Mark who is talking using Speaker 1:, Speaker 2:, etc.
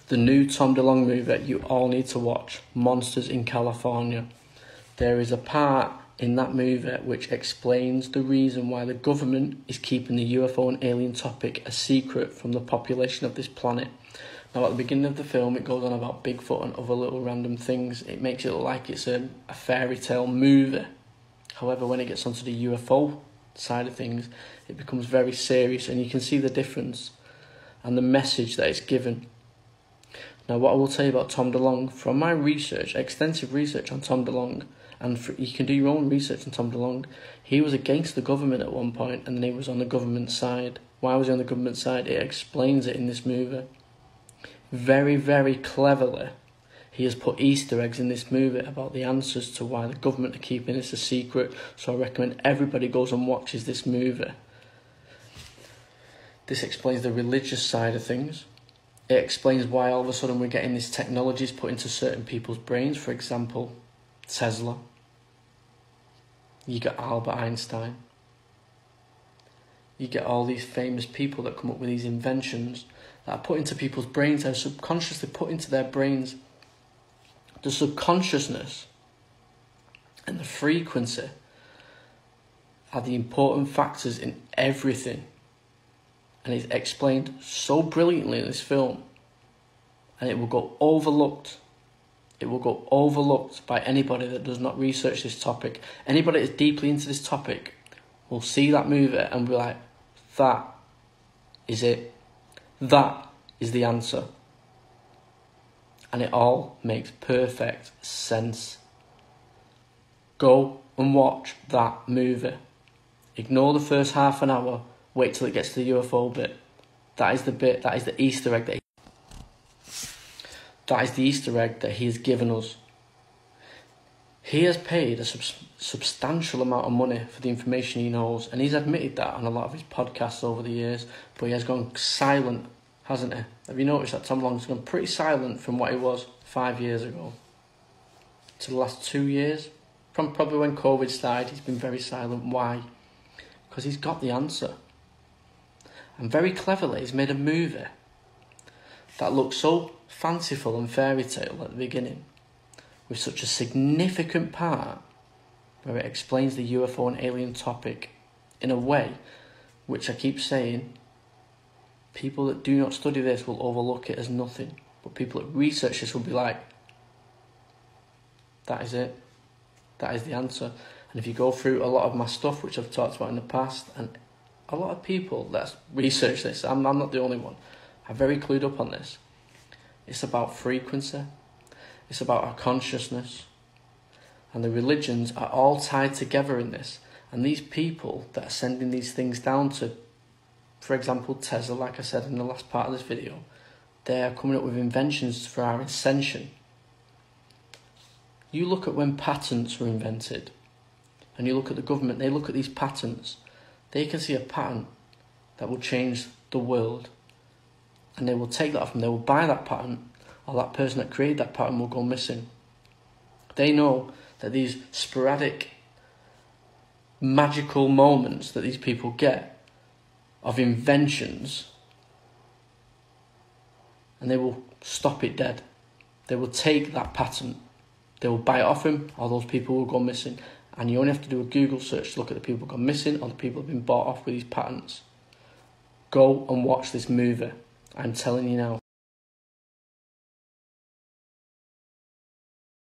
Speaker 1: The new Tom DeLonge movie you all need to watch, Monsters in California. There is a part in that movie which explains the reason why the government is keeping the UFO and alien topic a secret from the population of this planet. Now, at the beginning of the film, it goes on about Bigfoot and other little random things. It makes it look like it's a fairy tale movie. However, when it gets onto the UFO side of things, it becomes very serious, and you can see the difference and the message that it's given. Now, what I will tell you about Tom DeLonge, from my research, extensive research on Tom DeLonge, and you can do your own research on Tom DeLonge, he was against the government at one point, and then he was on the government side. Why was he on the government side? It explains it in this movie. Very, very cleverly, he has put Easter eggs in this movie about the answers to why the government are keeping this a secret, so I recommend everybody goes and watches this movie. This explains the religious side of things. It explains why all of a sudden we're getting these technologies put into certain people's brains. For example, Tesla. You get Albert Einstein. You get all these famous people that come up with these inventions that are put into people's brains and subconsciously put into their brains. The subconsciousness and the frequency are the important factors in everything. And it's explained so brilliantly in this film. And it will go overlooked. It will go overlooked by anybody that does not research this topic. Anybody that's deeply into this topic will see that movie and be like, that is it. That is the answer. And it all makes perfect sense. Go and watch that movie. Ignore the first half an hour. Wait till it gets to the UFO bit. That is the bit, that is the Easter egg that he has given us. He has paid a substantial amount of money for the information he knows, and he's admitted that on a lot of his podcasts over the years, but he has gone silent, hasn't he? Have you noticed that Tom DeLonge's gone pretty silent from what he was 5 years ago to the last 2 years? From probably when COVID started, he's been very silent. Why? Because he's got the answer. And very cleverly, he's made a movie that looks so fanciful and fairy tale at the beginning, with such a significant part where it explains the UFO and alien topic in a way which I keep saying, people that do not study this will overlook it as nothing, but people that research this will be like, that is it, that is the answer. And if you go through a lot of my stuff, which I've talked about in the past, and a lot of people that research this, I'm not the only one, are very clued up on this. It's about frequency. It's about our consciousness. And the religions are all tied together in this. And these people that are sending these things down to, for example, Tesla, like I said in the last part of this video, they are coming up with inventions for our ascension. You look at when patents were invented, and you look at the government, they look at these patents, they can see a patent that will change the world. And they will take that off and they will buy that patent, or that person that created that patent will go missing. They know that these sporadic, magical moments that these people get of inventions, and they will stop it dead. They will take that patent, they will buy it off him, or those people will go missing. And you only have to do a Google search to look at the people who have gone missing or the people who have been bought off with these patents. Go and watch this movie. I'm telling you now.